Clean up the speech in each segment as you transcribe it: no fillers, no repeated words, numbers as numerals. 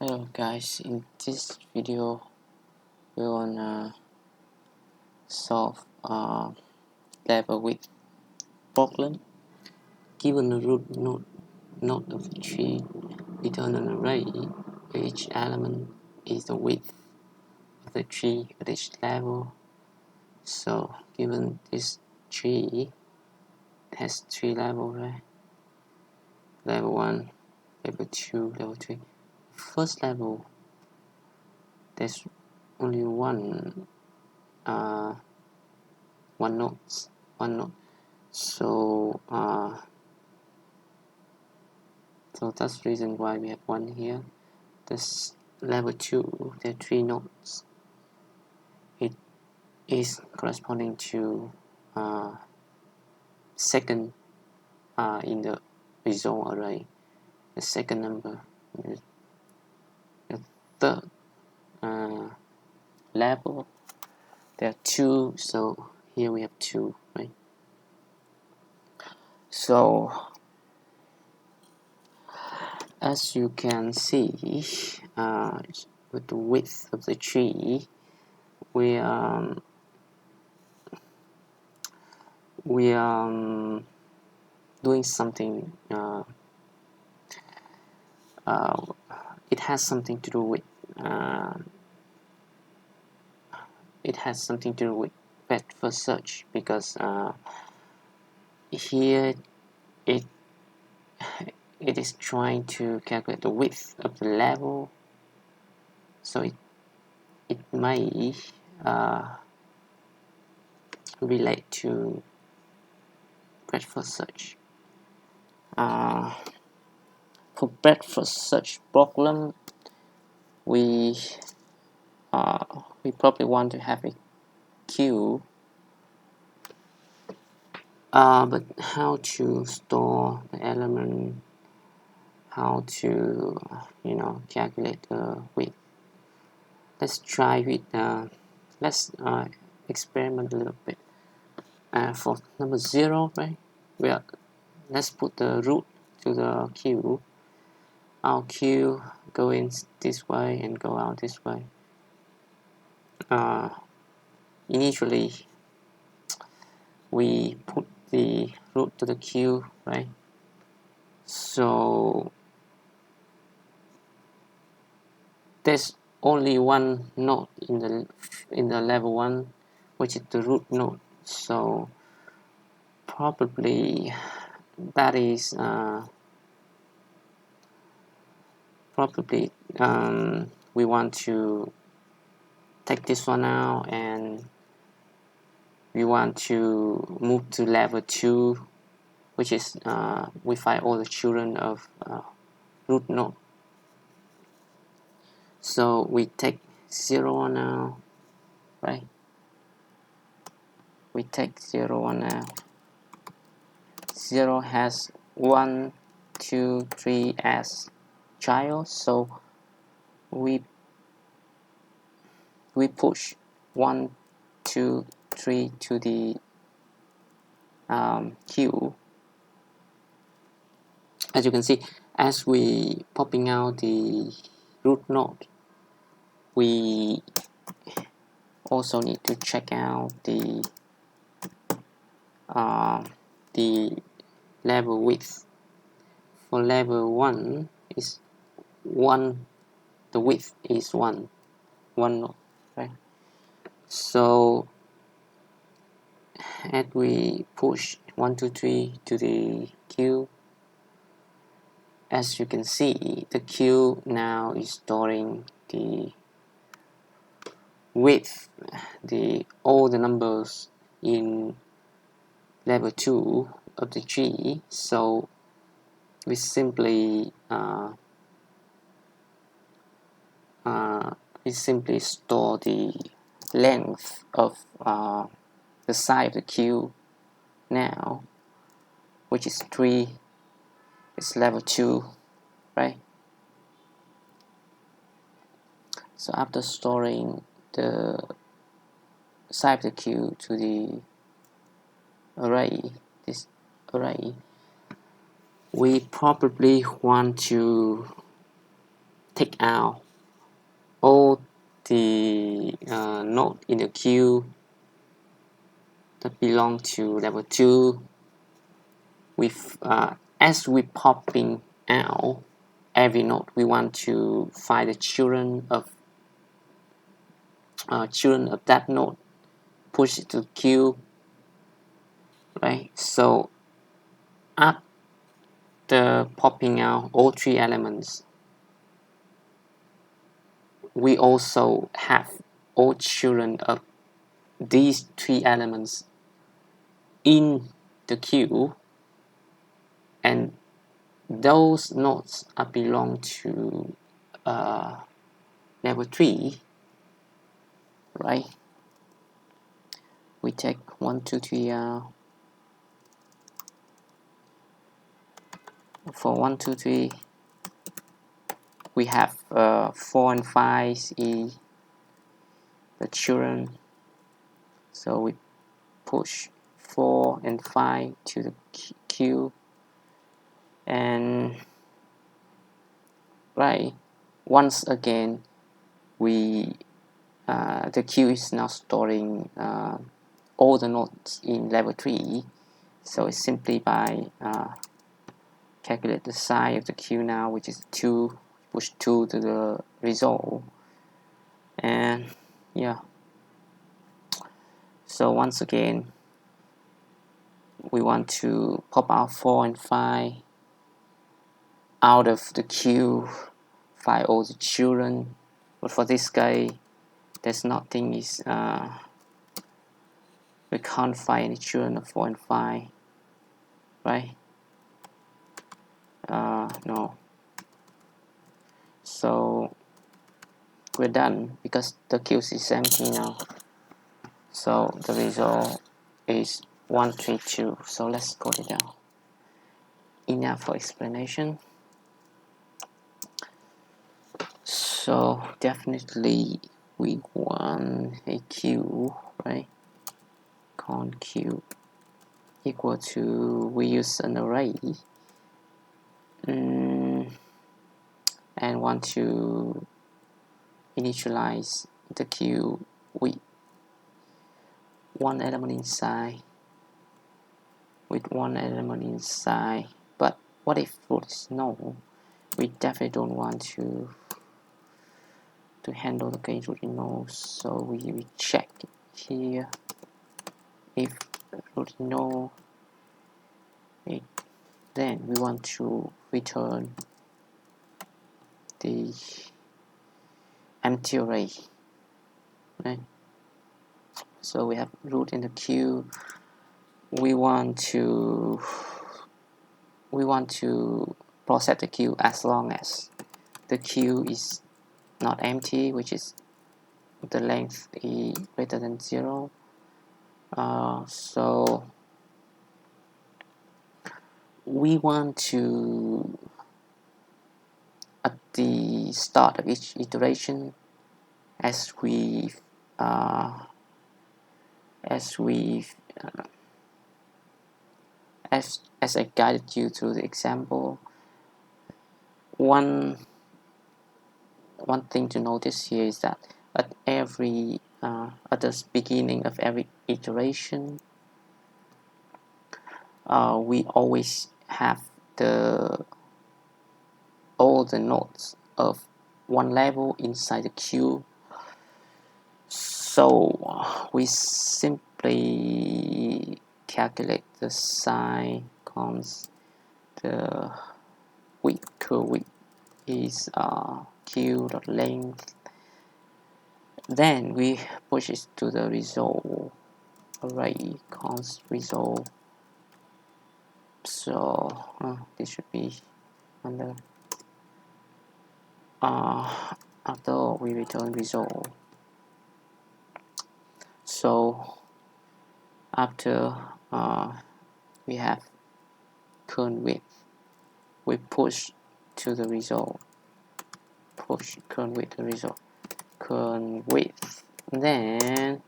Hello guys, in this video we wanna solve a level width problem. Given a root node of the tree, return an array where each element is the width of the tree at each level. So given this tree, it has 3 levels, right? Level 1, level 2, level 3. First level, there's only one node. So that's the reason why we have 1 here. This level 2, there are 3 nodes. It is corresponding to second in the result array, the second number. The third level, there are 2, so here we have 2, right? So as you can see, with the width of the tree, we are doing something. It has something to do with breadth first search, because here it is trying to calculate the width of the level, so it may relate to breadth first search. For breadth first search problem, we probably want to have a queue, but how to store the element, how to calculate the width. Let's try with let's experiment a little bit. For number 0, right? Let's put the root to the queue. Our queue go in this way and go out this way. Initially, we put the root to the queue, right? So there's only one node in the level 1, which is the root node. So probably that is we want to take this one out, and we want to move to level 2, which is we find all the children of root node. So we take 0 now, right? We take 0 now. 0 has 1, 2, 3 as child, so we push 1, 2, 3 to the queue. As you can see, as we popping out the root node, we also need to check out the level width. For level 1 is 1, the width is 1 node, right? So as we push 1, 2, 3 to the queue, as you can see, the queue now is storing the width, all the numbers in level 2 of the tree. So we simply store the length of the side of the queue now, which is 3. It's level 2, right? So after storing the side of the queue to the array, this array, we probably want to take out all the node in the queue that belong to level 2 with as we popping out every node, we want to find the children of that node, push it to queue, right? So after popping out all 3 elements, we also have all children of these 3 elements in the queue, and those nodes are belong to level 3, right? We take 1 2 3 for 1 2 3 we have 4 and 5 is the children, so we push 4 and 5 to the queue, and right, once again we the queue is now storing all the nodes in level 3, so it's simply by calculate the size of the queue now, which is 2, push 2 to the result, and yeah, so once again we want to pop out 4 and 5 out of the queue, find all the children, but for this guy there's nothing is we can't find any children of 4 and 5, right? No, so we're done because the queue is empty now, so the result is 132. So let's code it down. Enough for explanation. So definitely we want a queue, right? Con queue equal to, we use an array and want to initialize the queue with one element inside, but what if root is no? We definitely don't want to handle the case root is no, so we check here if root is no, then we want to return the empty array, right? So we have root in the queue. We want to process the queue as long as the queue is not empty, which is the length is greater than 0. So we want to, at the start of each iteration, as I guided you through the example, one thing to notice here is that at the beginning of every iteration, we always have all the nodes of one level inside the queue. So we simply calculate the size cons the width, curve width is queue.length. Then we push it to the result array const result. So this should be under after we return result. So after we have current width, we push to the result, push current width to the result, current width, then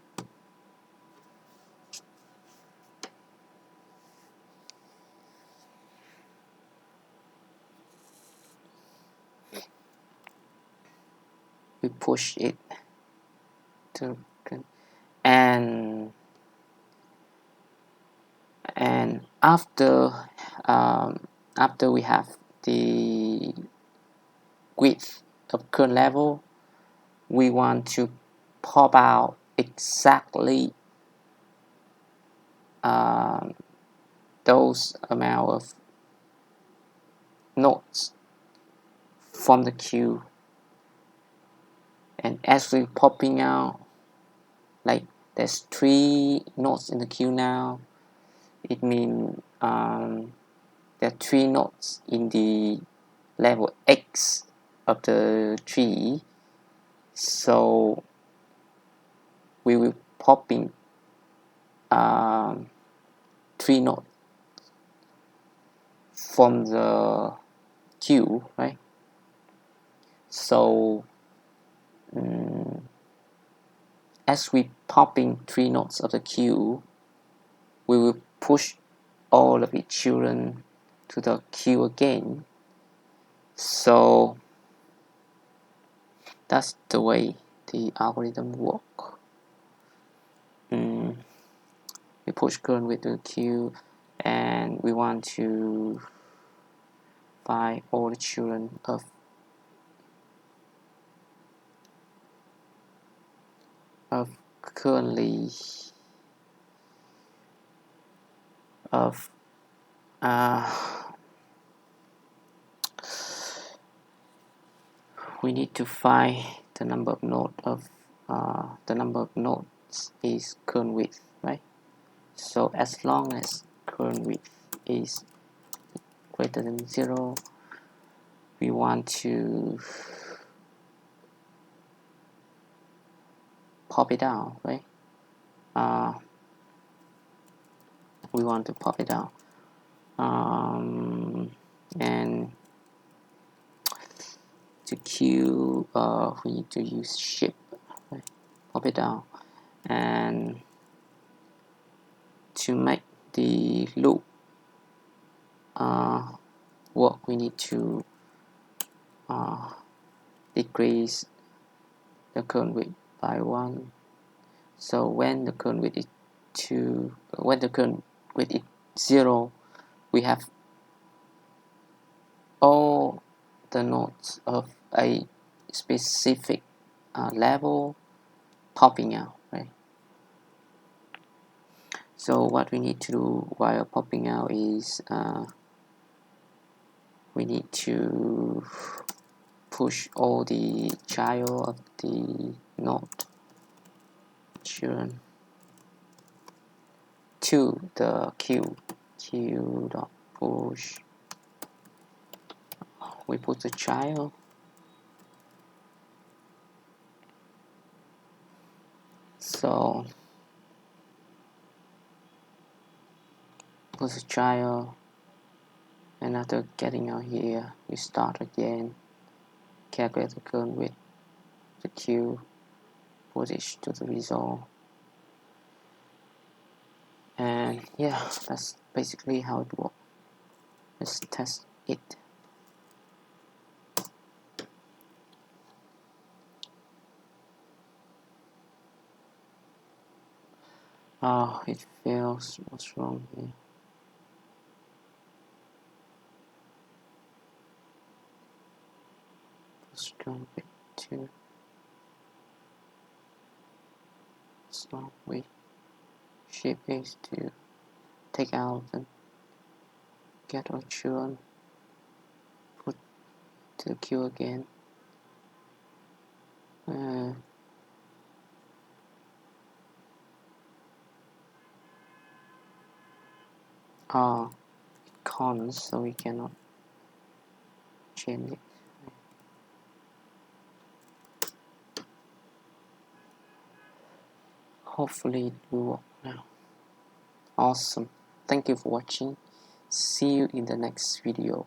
we push it to, and after after we have the width of current level, we want to pop out exactly those amount of nodes from the queue. And as we popping out, like there's 3 nodes in the queue now, it means there are 3 nodes in the level X of the tree, so we will popping 3 nodes from the queue, right? So as we popping 3 nodes of the queue, we will push all of its children to the queue again. So that's the way the algorithm works. We push current with the queue, and we want to find all the children of currently of we need to find the number of nodes is current width, right? So as long as current width is greater than 0, we want to pop it down, right? We want to pop it down, and to queue we need to use shift, right? Pop it down, and to make the loop work, we need to decrease the current width by 1. So when the current width is 0, we have all the nodes of a specific level popping out, right? So what we need to do while popping out is we need to push all the child of the node children to the queue. Dot push. We put the child, so put the child, and after getting out here, we start again, calculate the current width, the queue, put it to the result, and yeah, that's basically how it works. Let's test it. Oh, it fails. What's wrong here? Let's go back to start with shape is to take out and get our children, put to the queue again. It can't, so we cannot change it. Hopefully it will work now. Awesome. Thank you for watching. See you in the next video.